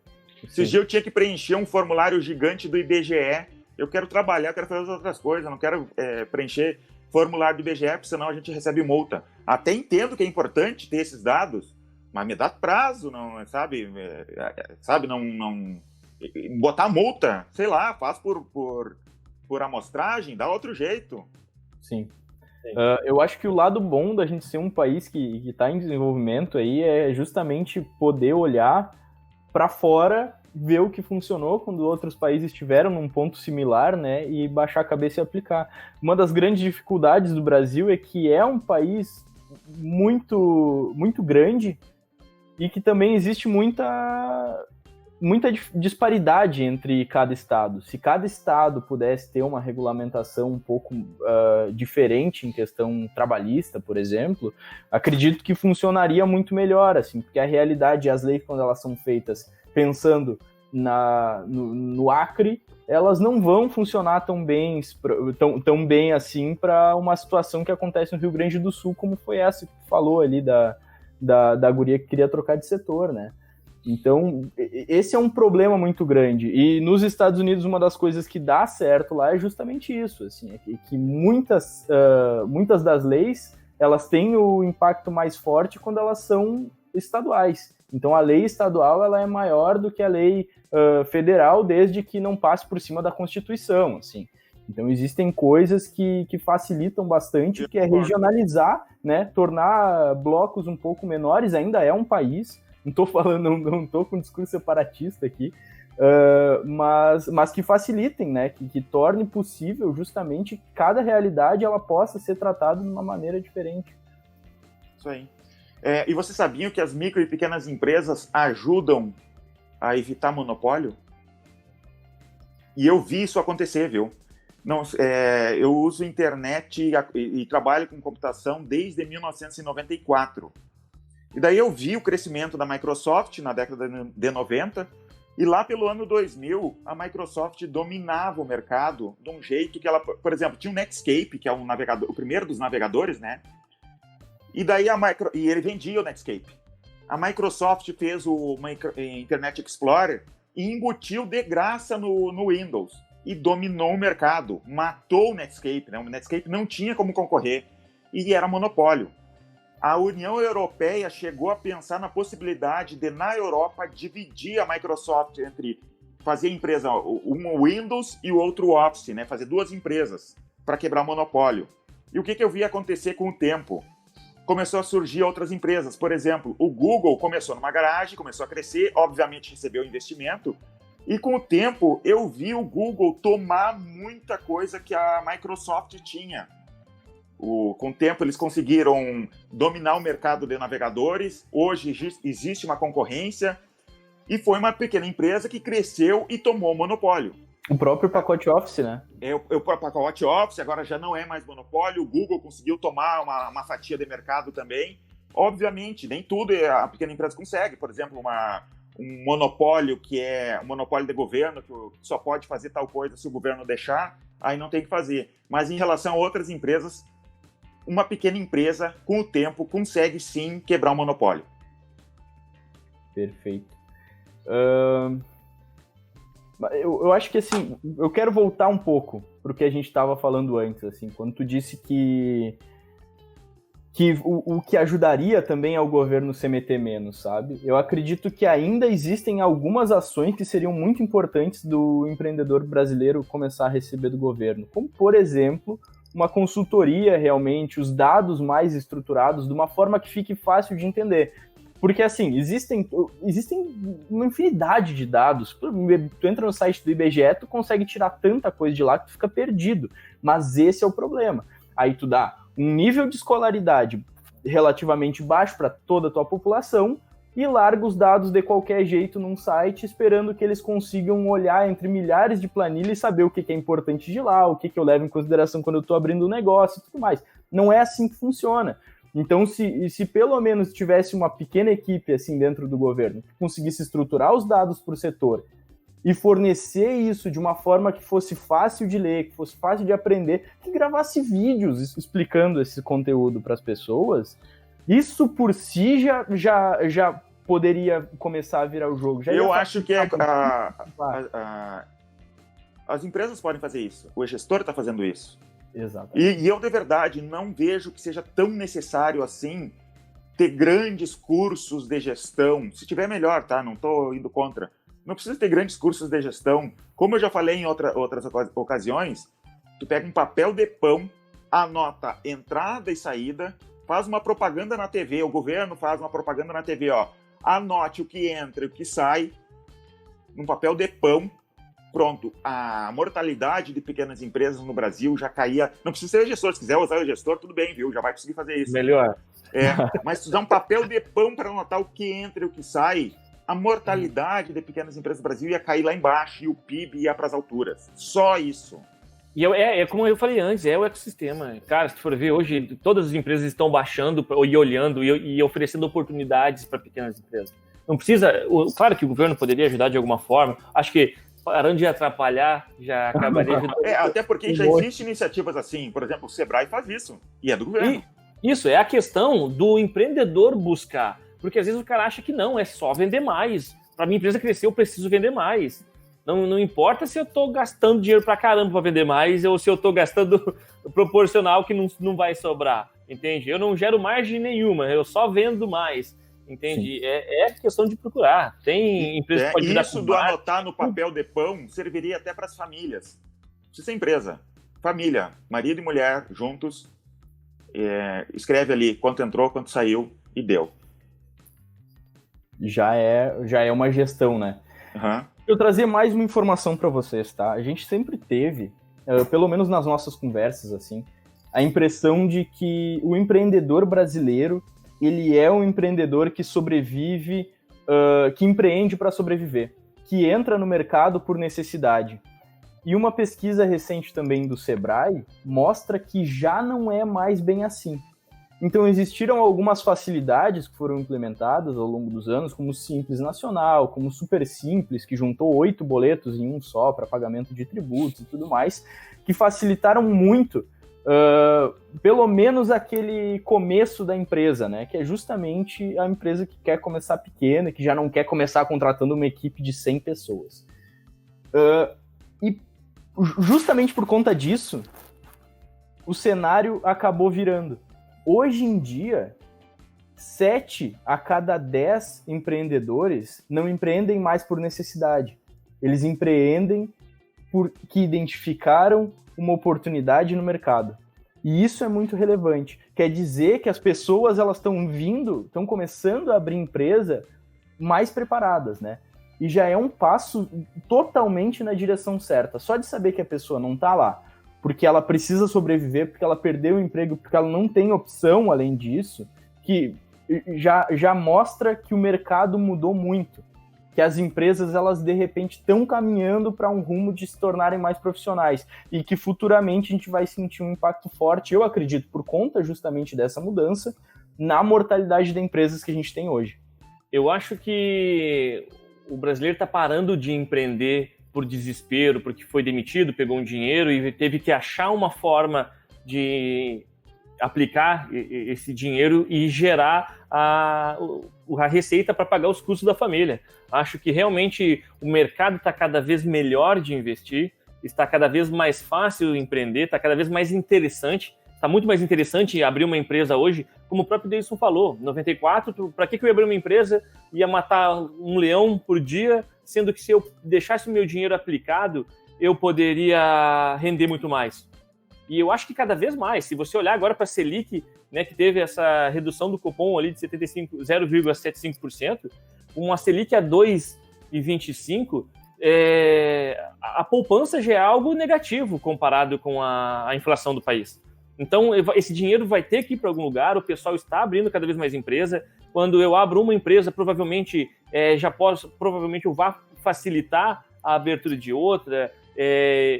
S2: Esses dias eu tinha que preencher um formulário gigante do IBGE. Eu quero trabalhar, eu quero fazer outras coisas, eu não quero preencher formulário do IBGE, porque senão a gente recebe multa. Até entendo que é importante ter esses dados, Mas me dá prazo, não, sabe? Sabe, não botar multa, sei lá, faz por amostragem, dá outro jeito.
S1: Sim. Eu acho que o lado bom da gente ser um país que está em desenvolvimento aí é justamente poder olhar para fora, ver o que funcionou quando outros países estiveram num ponto similar, né, e baixar a cabeça e aplicar. Uma das grandes dificuldades do Brasil é que é um país muito, muito grande e que também existe muita disparidade entre cada estado. Se cada estado pudesse ter uma regulamentação um pouco diferente em questão trabalhista, por exemplo, acredito que funcionaria muito melhor, assim, porque a realidade, as leis, quando elas são feitas pensando no Acre, elas não vão funcionar tão bem assim para uma situação que acontece no Rio Grande do Sul, como foi essa que tu falou ali da guria que queria trocar de setor, né? Então, esse é um problema muito grande. E nos Estados Unidos, uma das coisas que dá certo lá é justamente isso, assim, que muitas das leis, elas têm o impacto mais forte quando elas são estaduais. Então, a lei estadual, ela é maior do que a lei federal, desde que não passe por cima da Constituição, assim. Então, existem coisas que facilitam bastante, que é regionalizar, né, tornar blocos um pouco menores, ainda é um país. Não tô com um discurso separatista aqui, mas que facilitem, né? Que torne possível justamente que cada realidade ela possa ser tratada de uma maneira diferente.
S2: Isso aí. E vocês sabiam que as micro e pequenas empresas ajudam a evitar monopólio? E eu vi isso acontecer, viu? Não, eu uso internet e trabalho com computação desde 1994. E daí eu vi o crescimento da Microsoft na década de 90, e lá pelo ano 2000, a Microsoft dominava o mercado de um jeito que ela, por exemplo, tinha o Netscape, que é um navegador, o primeiro dos navegadores, né? E daí e ele vendia o Netscape. A Microsoft fez o Internet Explorer e embutiu de graça no Windows e dominou o mercado, matou o Netscape, né? O Netscape não tinha como concorrer e era monopólio. A União Europeia chegou a pensar na possibilidade de, na Europa, dividir a Microsoft entre fazer empresa, um Windows e o outro Office, né? Fazer duas empresas para quebrar o monopólio. E o que eu vi acontecer com o tempo? Começou a surgir outras empresas. Por exemplo, o Google começou numa garagem, começou a crescer, obviamente recebeu investimento, e com o tempo eu vi o Google tomar muita coisa que a Microsoft tinha. Com o tempo eles conseguiram dominar o mercado de navegadores, hoje existe uma concorrência, e foi uma pequena empresa que cresceu e tomou o monopólio.
S1: O próprio pacote Office, né?
S2: O pacote Office agora já não é mais monopólio, o Google conseguiu tomar uma fatia de mercado também. Obviamente, nem tudo a pequena empresa consegue. Por exemplo, um monopólio que é um monopólio de governo, que só pode fazer tal coisa se o governo deixar, aí não tem que fazer. Mas em relação a outras empresas, uma pequena empresa, com o tempo, consegue sim quebrar o monopólio.
S1: Perfeito. Eu acho que, assim, eu quero voltar um pouco pro que a gente estava falando antes, assim, quando tu disse que o que ajudaria também é o governo se meter menos, sabe? Eu acredito que ainda existem algumas ações que seriam muito importantes do empreendedor brasileiro começar a receber do governo, como, por exemplo, uma consultoria realmente, os dados mais estruturados, de uma forma que fique fácil de entender. Porque, assim, existem uma infinidade de dados. Tu entra no site do IBGE, tu consegue tirar tanta coisa de lá que tu fica perdido. Mas esse é o problema. Aí tu dá um nível de escolaridade relativamente baixo para toda a tua população e larga os dados de qualquer jeito num site, esperando que eles consigam olhar entre milhares de planilhas e saber o que é importante de lá, o que eu levo em consideração quando eu estou abrindo um negócio e tudo mais. Não é assim que funciona. Então, se pelo menos tivesse uma pequena equipe assim dentro do governo que conseguisse estruturar os dados para o setor e fornecer isso de uma forma que fosse fácil de ler, que fosse fácil de aprender, que gravasse vídeos explicando esse conteúdo para as pessoas, isso por si já poderia começar a virar o jogo.
S2: Eu acho que as empresas podem fazer isso. O gestor está fazendo isso.
S1: Exato.
S2: E eu, de verdade, não vejo que seja tão necessário assim ter grandes cursos de gestão. Se tiver, melhor, tá? Não estou indo contra. Não precisa ter grandes cursos de gestão. Como eu já falei em outras ocasiões, tu pega um papel de pão, anota entrada e saída, faz uma propaganda na TV, o governo faz uma propaganda na TV, ó. Anote o que entra e o que sai, num papel de pão. Pronto, a mortalidade de pequenas empresas no Brasil já caía. Não precisa ser gestor, se quiser usar o gestor, tudo bem, viu? Já vai conseguir fazer isso.
S3: Melhor.
S2: Mas se usar um papel de pão para anotar o que entra e o que sai, a mortalidade de pequenas empresas no Brasil ia cair lá embaixo e o PIB ia para as alturas. Só isso.
S3: E é como eu falei antes, é o ecossistema. Cara, se tu for ver, hoje todas as empresas estão baixando e olhando e oferecendo oportunidades para pequenas empresas. Não precisa... Claro que o governo poderia ajudar de alguma forma. Acho que parando de atrapalhar, já acabaria ajudando.
S2: Até porque já existem iniciativas assim. Por exemplo, o Sebrae faz isso. E é do governo.
S3: Isso, é a questão do empreendedor buscar. Porque às vezes o cara acha que não, é só vender mais. Para minha empresa crescer, eu preciso vender mais. Não importa se eu estou gastando dinheiro pra caramba para vender mais ou se eu estou gastando proporcional que não vai sobrar. Entende? Eu não gero margem nenhuma, eu só vendo mais. Entende? É questão de procurar. Tem empresa que pode ajudar.
S2: Isso do anotar no papel de pão serviria até para as famílias. Precisa ser empresa. Família, marido e mulher juntos, escreve ali quanto entrou, quanto saiu e deu.
S1: Já é uma gestão, né?
S2: Uhum.
S1: Eu trazer mais uma informação para vocês, tá? A gente sempre teve, pelo menos nas nossas conversas, assim, a impressão de que o empreendedor brasileiro, ele é um empreendedor que sobrevive, que empreende para sobreviver, que entra no mercado por necessidade. E uma pesquisa recente também do Sebrae mostra que já não é mais bem assim. Então existiram algumas facilidades que foram implementadas ao longo dos anos, como o Simples Nacional, como o Super Simples, que juntou 8 boletos em um só para pagamento de tributos e tudo mais, que facilitaram muito, pelo menos aquele começo da empresa, né? Que é justamente a empresa que quer começar pequena, que já não quer começar contratando uma equipe de 100 pessoas. E justamente por conta disso, o cenário acabou virando. Hoje em dia, 7 a cada 10 empreendedores não empreendem mais por necessidade. Eles empreendem porque identificaram uma oportunidade no mercado. E isso é muito relevante. Quer dizer que as pessoas elas estão começando a abrir empresa mais preparadas, né? E já é um passo totalmente na direção certa. Só de saber que a pessoa não está lá porque ela precisa sobreviver, porque ela perdeu o emprego, porque ela não tem opção além disso, que já mostra que o mercado mudou muito, que as empresas, elas de repente estão caminhando para um rumo de se tornarem mais profissionais, e que futuramente a gente vai sentir um impacto forte, eu acredito, por conta justamente dessa mudança, na mortalidade das empresas que a gente tem hoje.
S3: Eu acho que o brasileiro está parando de empreender por desespero, porque foi demitido, pegou um dinheiro e teve que achar uma forma de aplicar esse dinheiro e gerar a receita para pagar os custos da família. Acho que realmente o mercado está cada vez melhor de investir, está cada vez mais fácil empreender, está cada vez mais interessante. Está muito mais interessante abrir uma empresa hoje, como o próprio Deilson falou, em 94, para que eu ia abrir uma empresa, ia matar um leão por dia, sendo que se eu deixasse o meu dinheiro aplicado, eu poderia render muito mais. E eu acho que cada vez mais, se você olhar agora para a Selic, né, que teve essa redução do cupom ali de 0,75%, uma Selic a 2,25%, a poupança já é algo negativo comparado com a inflação do país. Então, esse dinheiro vai ter que ir para algum lugar, o pessoal está abrindo cada vez mais empresa. Quando eu abro uma empresa, provavelmente eu vá facilitar a abertura de outra,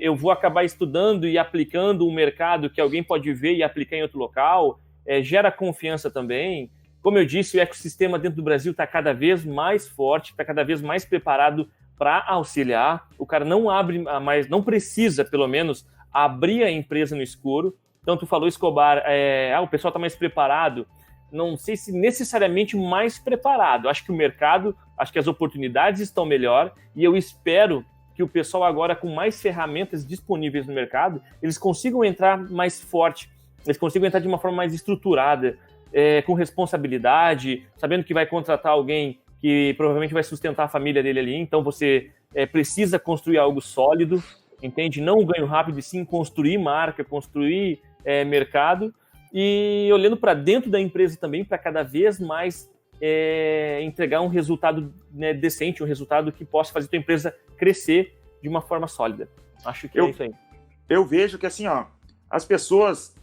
S3: eu vou acabar estudando e aplicando um mercado que alguém pode ver e aplicar em outro local, gera confiança também. Como eu disse, o ecossistema dentro do Brasil está cada vez mais forte, está cada vez mais preparado para auxiliar. O cara não abre mais, não precisa, pelo menos, abrir a empresa no escuro. Então, tu falou, Escobar, o pessoal está mais preparado. Não sei se necessariamente mais preparado. Acho que o mercado, acho que as oportunidades estão melhor e eu espero que o pessoal agora, com mais ferramentas disponíveis no mercado, eles consigam entrar mais forte, eles consigam entrar de uma forma mais estruturada. com responsabilidade, sabendo que vai contratar alguém que provavelmente vai sustentar a família dele ali, então você precisa construir algo sólido, entende? Não o ganho rápido, e sim construir marca, construir mercado, e olhando para dentro da empresa também, para cada vez mais entregar um resultado, né, decente, um resultado que possa fazer a tua empresa crescer de uma forma sólida. Acho que é isso aí.
S2: Eu vejo que assim, as pessoas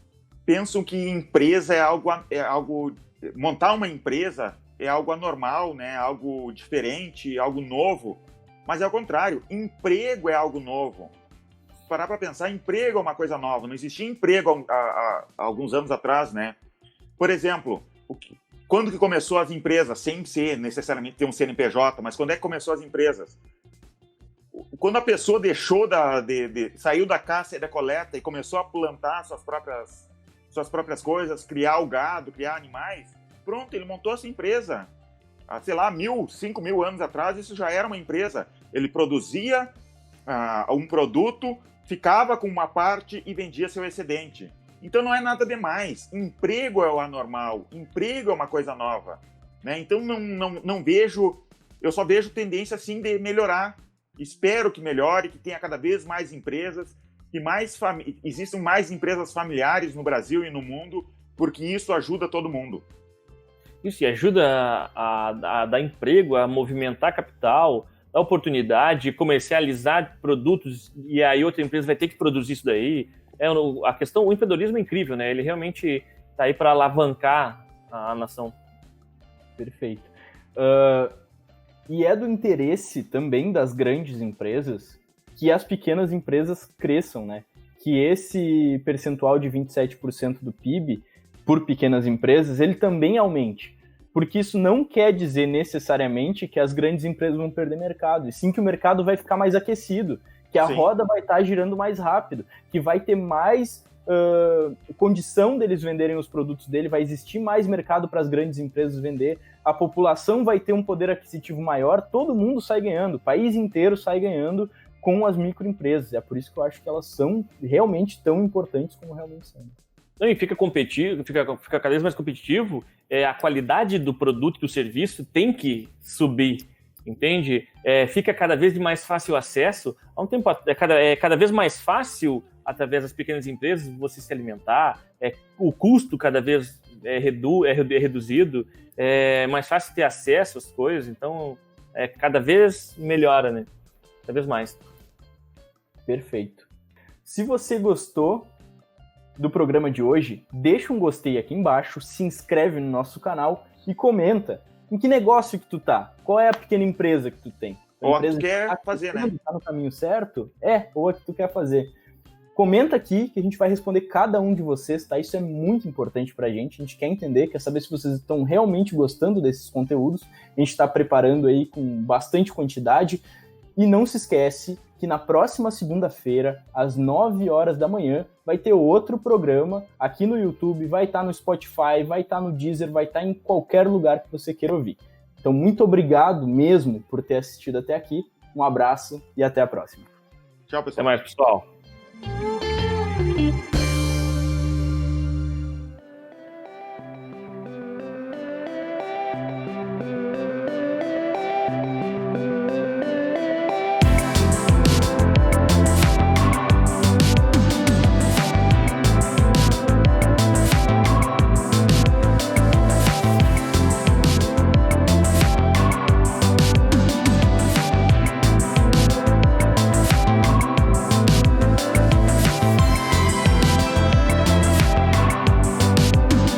S2: pensam que empresa é algo montar uma empresa é algo anormal, né? Algo diferente, algo novo. Mas é o contrário, emprego é algo novo. Se parar para pensar, emprego é uma coisa nova. Não existia emprego há alguns anos atrás, né? Por exemplo, quando que começou as empresas, sem ser necessariamente ter um CNPJ, mas quando é que começou as empresas? Quando a pessoa deixou saiu da caça e da coleta e começou a plantar suas próprias coisas, criar o gado, criar animais, pronto, ele montou essa empresa. Há, sei lá, 5 mil anos atrás, isso já era uma empresa. Ele produzia um produto, ficava com uma parte e vendia seu excedente. Então não é nada demais. Emprego é o anormal, emprego é uma coisa nova, né? Então não vejo, eu só vejo tendência assim de melhorar. Espero que melhore, que tenha cada vez mais empresas, que existam mais empresas familiares no Brasil e no mundo, porque isso ajuda todo mundo.
S3: Isso, e ajuda a dar emprego, a movimentar capital, dar oportunidade, comercializar produtos, e aí outra empresa vai ter que produzir isso daí. A questão, o empreendedorismo é incrível, né? Ele realmente está aí para alavancar a nação.
S1: Perfeito. E é do interesse também das grandes empresas que as pequenas empresas cresçam, né? Que esse percentual de 27% do PIB por pequenas empresas, ele também aumente. Porque isso não quer dizer necessariamente que as grandes empresas vão perder mercado, e sim que o mercado vai ficar mais aquecido, que a roda vai estar girando mais rápido, que vai ter mais condição deles venderem os produtos dele, vai existir mais mercado para as grandes empresas vender, a população vai ter um poder aquisitivo maior, todo mundo sai ganhando, o país inteiro sai ganhando com as microempresas. É por isso que eu acho que elas são realmente tão importantes como realmente são.
S3: E fica competitivo, fica cada vez mais competitivo, a qualidade do produto e do serviço tem que subir, entende? Fica cada vez de mais fácil acesso. Há um tempo, cada vez mais fácil, através das pequenas empresas, você se alimentar, o custo cada vez é reduzido, é mais fácil ter acesso às coisas, então cada vez melhora, né? Cada vez mais.
S1: Perfeito. Se você gostou do programa de hoje, deixa um gostei aqui embaixo, se inscreve no nosso canal e comenta em que negócio que tu tá, qual é a pequena empresa que tu tem.
S2: Ou a que tu quer fazer, né?
S1: Tá no caminho certo? Ou a que tu quer fazer. Comenta aqui que a gente vai responder cada um de vocês, tá? Isso é muito importante pra gente, a gente quer entender, quer saber se vocês estão realmente gostando desses conteúdos, a gente tá preparando aí com bastante quantidade, e não se esquece que na próxima segunda-feira, às 9 horas da manhã, vai ter outro programa aqui no YouTube, vai estar no Spotify, vai estar no Deezer, vai estar em qualquer lugar que você queira ouvir. Então, muito obrigado mesmo por ter assistido até aqui, um abraço e até a próxima.
S2: Tchau, pessoal.
S3: Até mais, pessoal.